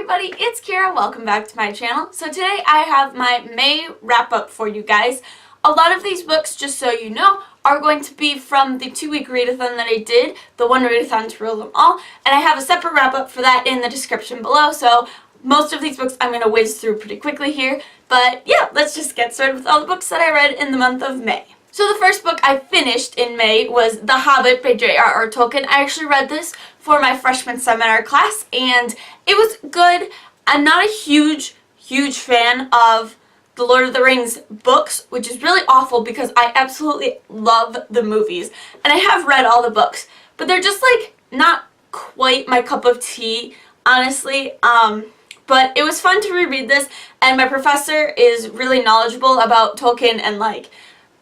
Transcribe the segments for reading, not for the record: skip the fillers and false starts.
everybody, it's Kira. Welcome back to my channel. So today I have my May wrap-up for you guys. A lot of these books, just so you know, are going to be from the 2-week readathon that I did, the one readathon to rule them all, and I have a separate wrap-up for that in the description below, so most of these books I'm going to whiz through pretty quickly here. But yeah, let's just get started with all the books that I read in the month of May. So the first book I finished in May was The Hobbit by J.R.R. Tolkien. I actually read this for my freshman seminar class, and it was good. I'm not a huge fan of the Lord of the Rings books, which is really awful because I absolutely love the movies. And I have read all the books, but they're just like not quite my cup of tea, honestly. But it was fun to reread this, and my professor is really knowledgeable about Tolkien and like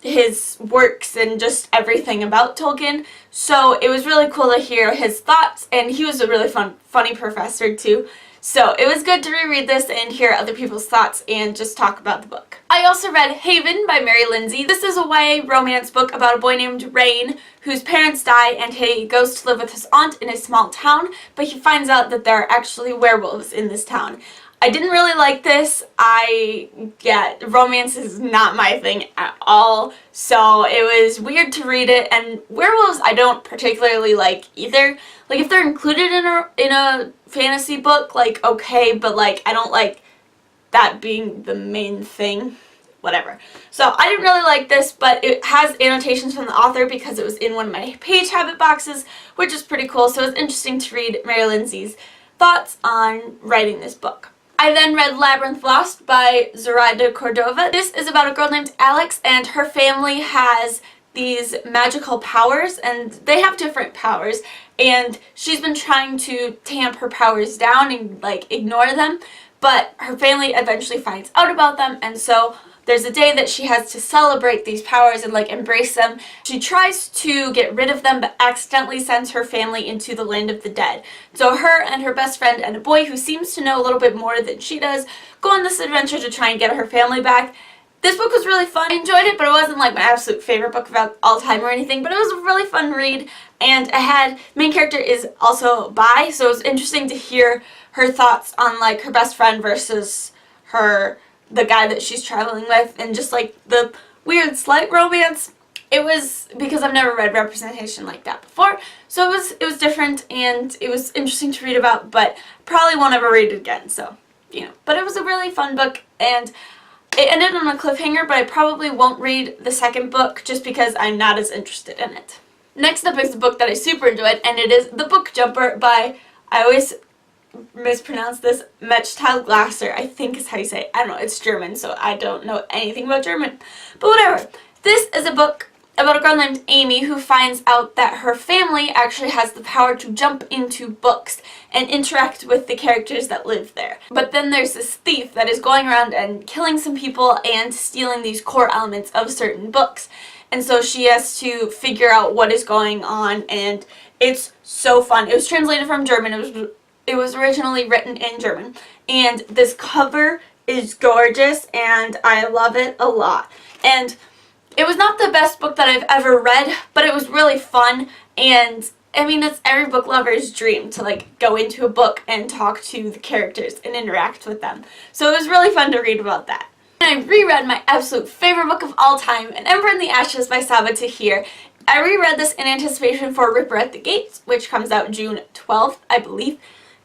his works and just everything about Tolkien, so it was really cool to hear his thoughts, and he was a really funny professor too, so it was good to reread this and hear other people's thoughts and just talk about the book. I also read Haven by Mary Lindsay. This is a YA romance book about a boy named Rain whose parents die and he goes to live with his aunt in a small town, but he finds out that there are actually werewolves in this town. I didn't really like this. Romance is not my thing at all, so it was weird to read it, and werewolves I don't particularly like either. Like, if they're included in a fantasy book, like, okay, but like, I don't like that being the main thing. Whatever. So I didn't really like this, but it has annotations from the author because it was in one of my page habit boxes, which is pretty cool, so it was interesting to read Mary Lindsay's thoughts on writing this book. I then read Labyrinth Lost by Zoraida Cordova. This is about a girl named Alex, and her family has these magical powers, and they have different powers, and she's been trying to tamp her powers down and like ignore them, but her family eventually finds out about them, and so there's a day that she has to celebrate these powers and like embrace them. She tries to get rid of them but accidentally sends her family into the land of the dead. So her and her best friend and a boy who seems to know a little bit more than she does go on this adventure to try and get her family back. This book was really fun. I enjoyed it, but it wasn't like my absolute favorite book of all time or anything, but it was a really fun read, and main character is also bi, so it was interesting to hear her thoughts on like her best friend versus the guy that she's traveling with, and just like the weird slight romance. It was because I've never read representation like that before, so it was different and it was interesting to read about, but probably won't ever read it again, so you know. But it was a really fun book, and it ended on a cliffhanger, but I probably won't read the second book just because I'm not as interested in it. Next up is the book that I super enjoyed, and it is The Book Jumper by, I always mispronounce this, Mechtal Glasser, I think is how you say it. I don't know, it's German, so I don't know anything about German. But whatever. This is a book about a girl named Amy who finds out that her family actually has the power to jump into books and interact with the characters that live there. But then there's this thief that is going around and killing some people and stealing these core elements of certain books. And so she has to figure out what is going on, and it's so fun. It was translated from German. It was originally written in German, and this cover is gorgeous, and I love it a lot. And it was not the best book that I've ever read, but it was really fun, and I mean, it's every book lover's dream to like go into a book and talk to the characters and interact with them. So it was really fun to read about that. And I reread my absolute favorite book of all time, An Ember in the Ashes by Sabaa Tahir. I reread this in anticipation for Ripper at the Gates, which comes out June 12th, I believe,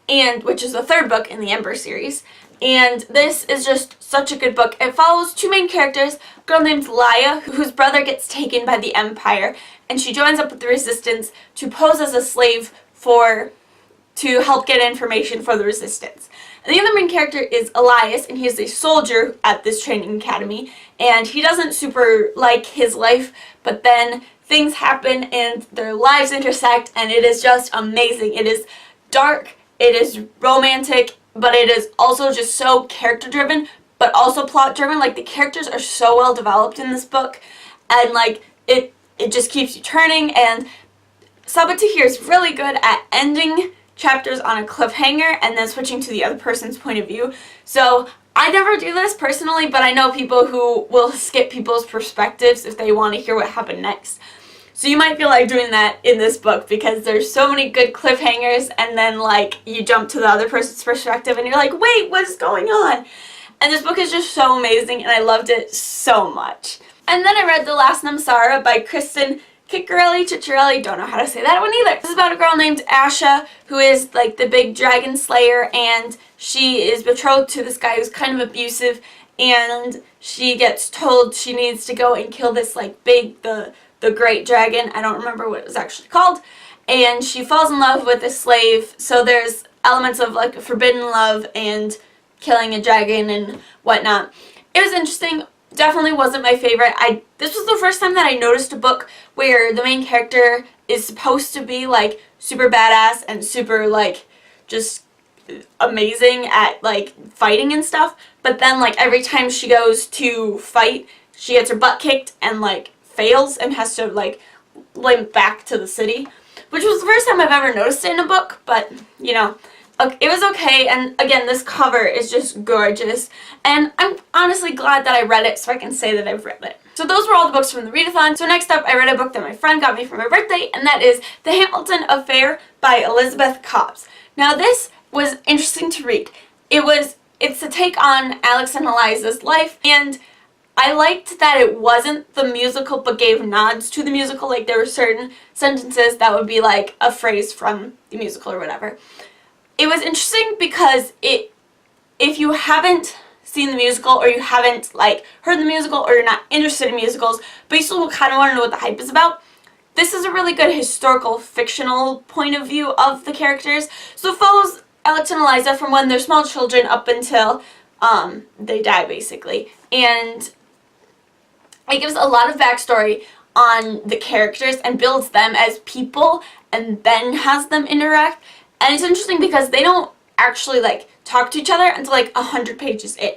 and which is the third book in the Ember series. And this is just such a good book. It follows two main characters, a girl named Laia, whose brother gets taken by the Empire, and she joins up with the Resistance to pose as a slave to help get information for the Resistance. And the other main character is Elias, and he is a soldier at this training academy, and he doesn't super like his life, but then things happen and their lives intersect, and it is just amazing. It is dark, it is romantic, but it is also just so character driven, but also plot driven. Like, the characters are so well developed in this book, and like it just keeps you turning, and Sabaa Tahir is really good at ending chapters on a cliffhanger and then switching to the other person's point of view. So I never do this personally, but I know people who will skip people's perspectives if they want to hear what happened next. So you might feel like doing that in this book because there's so many good cliffhangers, and then like you jump to the other person's perspective and you're like, wait, what's going on? And this book is just so amazing, and I loved it so much. And then I read The Last Namsara by Kristen Ciccarelli, don't know how to say that one either. This is about a girl named Asha who is like the big dragon slayer, and she is betrothed to this guy who's kind of abusive, and she gets told she needs to go and kill this like big, the great dragon. I don't remember what it was actually called. And she falls in love with a slave, so there's elements of like forbidden love and killing a dragon and whatnot. It was interesting. Definitely wasn't my favorite. This was the first time that I noticed a book where the main character is supposed to be like super badass and super like just amazing at like fighting and stuff, but then like every time she goes to fight, she gets her butt kicked and like fails and has to like limp back to the city, which was the first time I've ever noticed it in a book, but you know, it was okay. And again, this cover is just gorgeous, and I'm honestly glad that I read it so I can say that I've read it. So those were all the books from the readathon. So next up, I read a book that my friend got me for my birthday, and that is The Hamilton Affair by Elizabeth Cobbs. Now this was interesting to read. It's a take on Alex and Eliza's life, and I liked that it wasn't the musical but gave nods to the musical. Like there were certain sentences that would be like a phrase from the musical or whatever. It was interesting because if you haven't seen the musical, or you haven't like heard the musical, or you're not interested in musicals, but you still kind of want to know what the hype is about, this is a really good historical fictional point of view of the characters. So it follows Alex and Eliza from when they're small children up until they die basically, and it gives a lot of backstory on the characters and builds them as people and then has them interact. And it's interesting because they don't actually like talk to each other until like 100 pages in.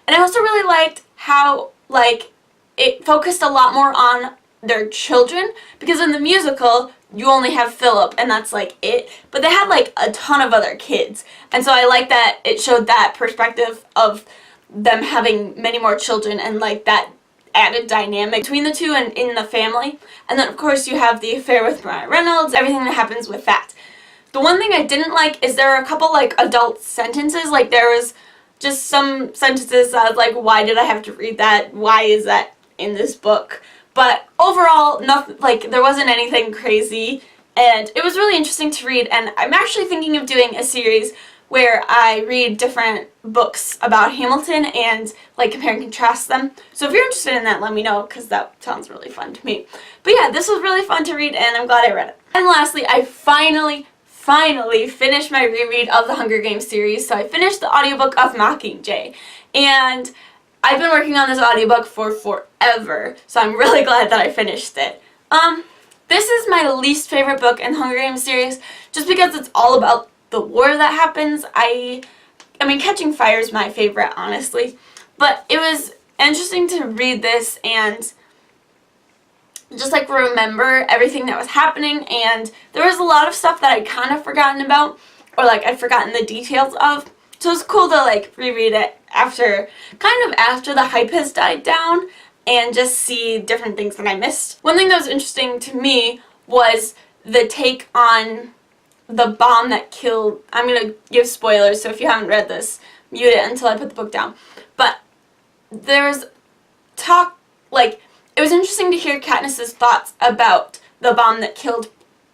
And I also really liked how like it focused a lot more on their children, because in the musical you only have Philip and that's like it, but they had like a ton of other kids, and so I like that it showed that perspective of them having many more children and like that added dynamic between the two and in the family. And then of course you have the affair with Mariah Reynolds, everything that happens with that. The one thing I didn't like is there are a couple like adult sentences. Like there was just some sentences I was like, why did I have to read that? Why is that in this book? But overall, nothing, like there wasn't anything crazy, and it was really interesting to read. And I'm actually thinking of doing a series where I read different books about Hamilton and like compare and contrast them. So if you're interested in that, let me know, because that sounds really fun to me. But yeah, this was really fun to read, and I'm glad I read it. And lastly, I finally finished my reread of the Hunger Games series. So I finished the audiobook of Mockingjay, and I've been working on this audiobook for forever, so I'm really glad that I finished it. This is my least favorite book in the Hunger Games series, just because it's all about the war that happens. I mean, Catching Fire is my favorite, honestly, but it was interesting to read this and just like remember everything that was happening, and there was a lot of stuff that I'd kind of forgotten about, or like I'd forgotten the details of. So it's cool to like reread it after the hype has died down and just see different things that I missed. One thing that was interesting to me was the take on the bomb that killed, I'm going to give spoilers, so if you haven't read this, mute it until I put the book down. But there's talk, like, it was interesting to hear Katniss's thoughts about the bomb that killed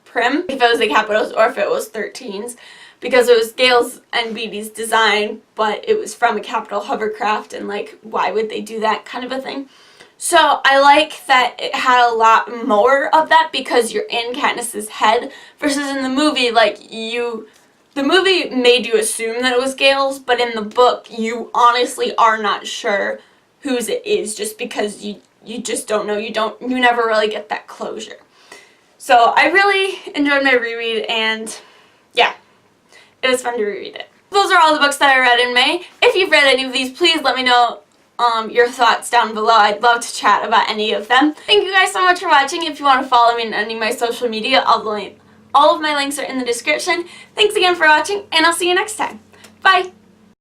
Prim, if it was the Capitals or if it was 13's, because it was Gale's and Beebe's design, but it was from a Capital hovercraft, and like, why would they do that kind of a thing. So I like that it had a lot more of that because you're in Katniss's head, versus in the movie, like, the movie made you assume that it was Gale's, but in the book, you honestly are not sure whose it is, just because you just don't know. You never really get that closure. So I really enjoyed my reread, and yeah, it was fun to reread it. Those are all the books that I read in May. If you've read any of these, please let me know your thoughts down below. I'd love to chat about any of them. Thank you guys so much for watching. If you want to follow me on any of my social media, all of my links are in the description. Thanks again for watching, and I'll see you next time. Bye!